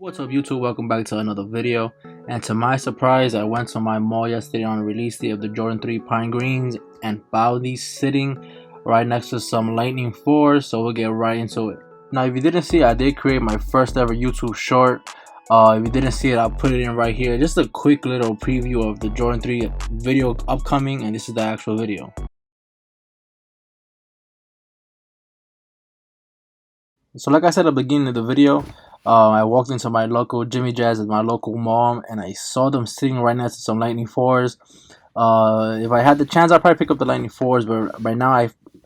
What's up YouTube, welcome back to another video. And to my surprise, I went to my mall yesterday on release day of the Jordan 3 Pine Greens and found these sitting right next to some Lightning 4s, so we'll get right into it. Now if you didn't see it, I did create my first ever YouTube short. If you didn't see it, I'll put it in right here. Just a quick little preview of the Jordan 3 video upcoming, and this is the actual video. So like I said at the beginning of the video, I walked into my local Jimmy Jazz at my local mall, and I saw them sitting right next to some Lightning 4s. If I had the chance, I'd probably pick up the Lightning 4s, but right now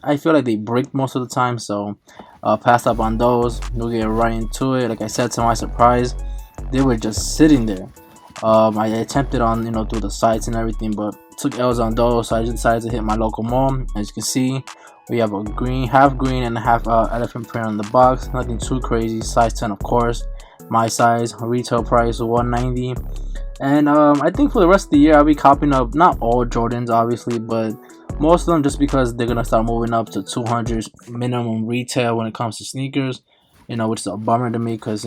I feel like they break most of the time, so passed up on those. We'll get right into it. Like I said, to my surprise, they were just sitting there. I attempted on through the sites and everything, but took L's on those, so I just decided to hit my local mall. As you can see, we have a half green and a half elephant print on the box. Nothing too crazy. Size 10, of course. My size. Retail price $190. And I think for the rest of the year, I'll be copying up not all Jordans, obviously, but most of them, just because they're gonna start moving up to 200 minimum retail when it comes to sneakers. Which is a bummer to me, because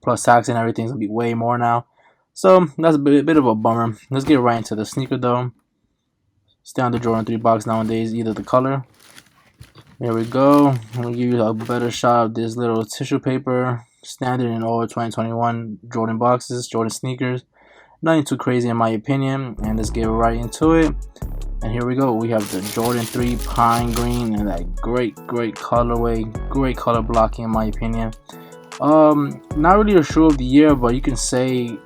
plus tax and everything's gonna be way more now. So that's a bit of a bummer. Let's get right into the sneaker though. Stay on the Jordan 3 box nowadays, either the color. There we go. I'm gonna give you a better shot of this little tissue paper. Standard in all 2021 Jordan boxes, Jordan sneakers. Nothing too crazy in my opinion. And let's get right into it. And here we go. We have the Jordan 3 Pine Green and that great colorway, great color blocking in my opinion. Not really a shoe of the year, but you can say,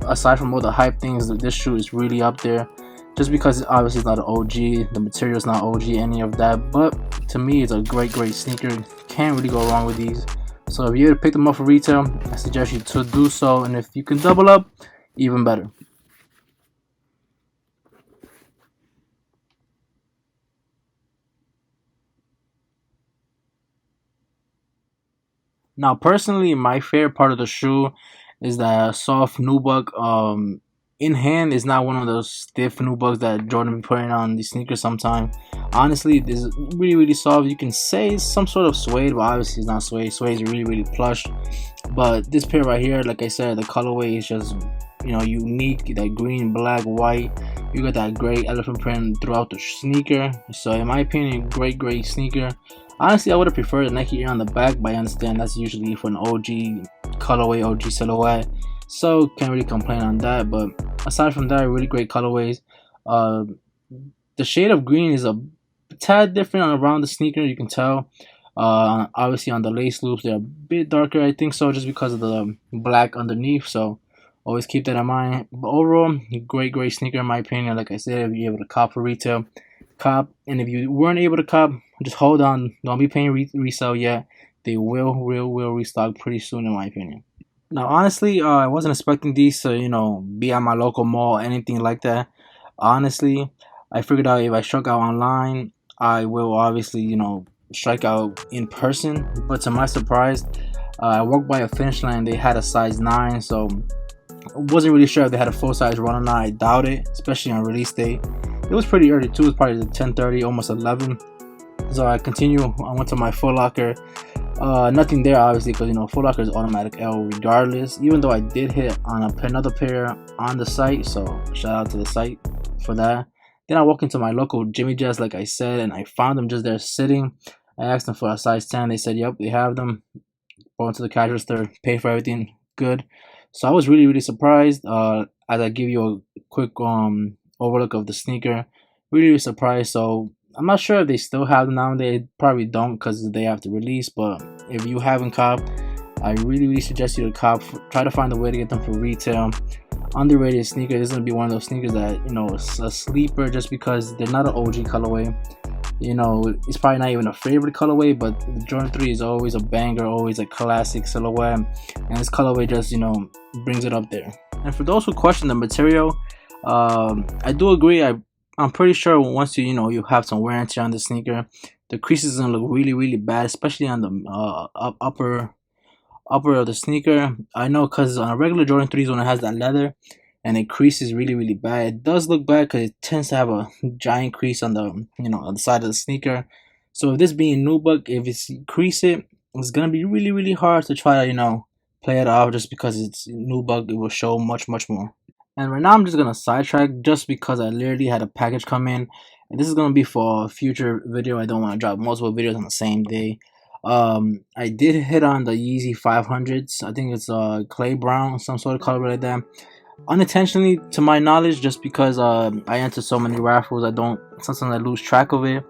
aside from all the hype things, that this shoe is really up there. Just because obviously it's not an OG, the material is not OG, any of that. But to me, it's a great sneaker. Can't really go wrong with these. So if you're to pick them up for retail, I suggest you to do so. And if you can double up, even better. Now, personally, my favorite part of the shoe is that soft nubuck. In hand is not one of those stiff nubucks that Jordan be putting on the sneakers sometimes. Honestly, this is really soft. You can say it's some sort of suede, but obviously it's not suede. Suede is really plush. But this pair right here, like I said, the colorway is just unique. That green, black, white. You got that great elephant print throughout the sneaker. So in my opinion, great sneaker. Honestly, I would have preferred the Nike Air on the back, but I understand that's usually for an OG colorway, OG silhouette. So can't really complain on that. But aside from that, really great colorways. The shade of green is a tad different around the sneaker, you can tell. Obviously on the lace loops they're a bit darker, I think so, just because of the black underneath. So always keep that in mind. But overall, great sneaker in my opinion. Like I said, if you're able to cop for retail, cop. And if you weren't able to cop, just hold on. Don't be paying resale yet. They will restock pretty soon in my opinion. Now, honestly, I wasn't expecting these to, be at my local mall, anything like that. Honestly, I figured out if I struck out online, I will obviously, strike out in person. But to my surprise, I walked by a Finish Line. They had a size 9, so I wasn't really sure if they had a full size run or not. I doubt it, especially on release day. It was pretty early too. It was probably 10:30, almost 11. So I went to my Foot Locker. Nothing there obviously, because Foot Locker is automatic L regardless, even though I did hit on another pair on the site, so shout out to the site for that. Then I walked into my local Jimmy Jazz, like I said, and I found them just there sitting. I asked them for a size 10. They said yep, they have them. Went to the cash register, paid for everything, good. So I was really surprised. As I give you a quick overlook of the sneaker, really surprised. So I'm not sure if they still have them nowadays. Probably don't, because they have to release. But if you haven't copped, I really suggest you to cop. Try to find a way to get them for retail. Underrated sneaker. This is gonna be one of those sneakers that it's a sleeper, just because they're not an OG colorway. It's probably not even a favorite colorway, but the Jordan 3 is always a banger, always a classic silhouette, and this colorway just brings it up there. And for those who question the material, I do agree. I'm pretty sure once you have some wear and tear on the sneaker, the creases gonna look really bad, especially on the upper of the sneaker. I know, because on a regular Jordan 3s, when it has that leather and it creases really bad, it does look bad because it tends to have a giant crease on the on the side of the sneaker. So if this being nubuck, if it's crease it's gonna be really hard to try to play it off just because it's nubuck. It will show much more. And right now I'm just gonna sidetrack just because I literally had a package come in, and this is gonna be for a future video. I don't want to drop multiple videos on the same day. I did hit on the Yeezy 500s. I think it's clay brown, some sort of color like that. Unintentionally, to my knowledge, just because I enter so many raffles, sometimes I lose track of it.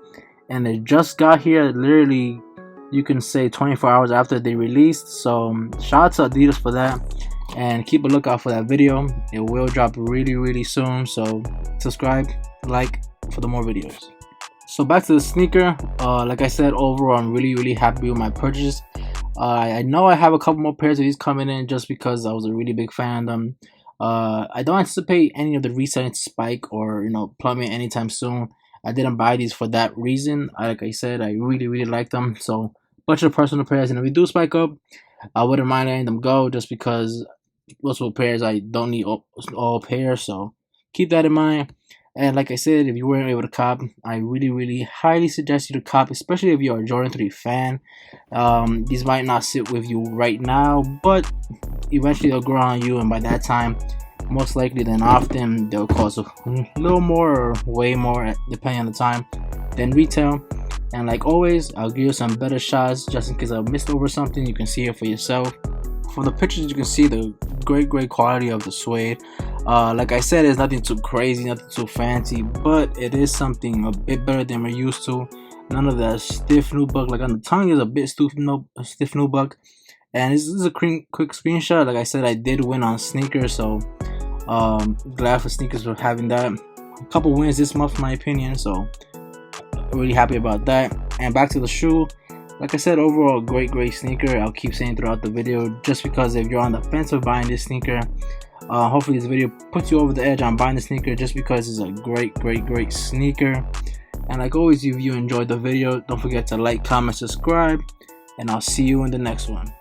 And they just got here literally, you can say 24 hours after they released. So shout out to Adidas for that, and keep a lookout for that video. It will drop really soon, so subscribe, like for the more videos. So back to the sneaker. Like I said, overall I'm really happy with my purchase. I know I have a couple more pairs of these coming in just because I was a really big fan of them. I don't anticipate any of the recent spike or plummet anytime soon. I didn't buy these for that reason. Like I said, I really like them. So bunch of personal pairs, and if we do spike up, I wouldn't mind letting them go just because multiple pairs, I don't need all pairs. So keep that in mind. And like I said, if you weren't able to cop, I really highly suggest you to cop, especially if you're a Jordan 3 fan. These might not sit with you right now, but eventually they'll grow on you, and by that time, most likely than often, they'll cost a little more or way more, depending on the time, than retail. And like always, I'll give you some better shots just in case I missed over something. You can see it for yourself. From the pictures, you can see the great quality of the suede. Like I said, it's nothing too crazy, nothing too fancy, but it is something a bit better than we're used to. None of that stiff nubuck. Like on the tongue is a bit stiff nubuck. And this is a quick screenshot. Like I said, I did win on sneakers, so glad for sneakers for having that. A couple wins this month, in my opinion, so really happy about that. And back to the shoe. Like I said, overall great sneaker. I'll keep saying throughout the video, just because if you're on the fence of buying this sneaker, hopefully this video puts you over the edge on buying the sneaker, just because it's a great sneaker. And like always, if you enjoyed the video, don't forget to like, comment, subscribe, and I'll see you in the next one.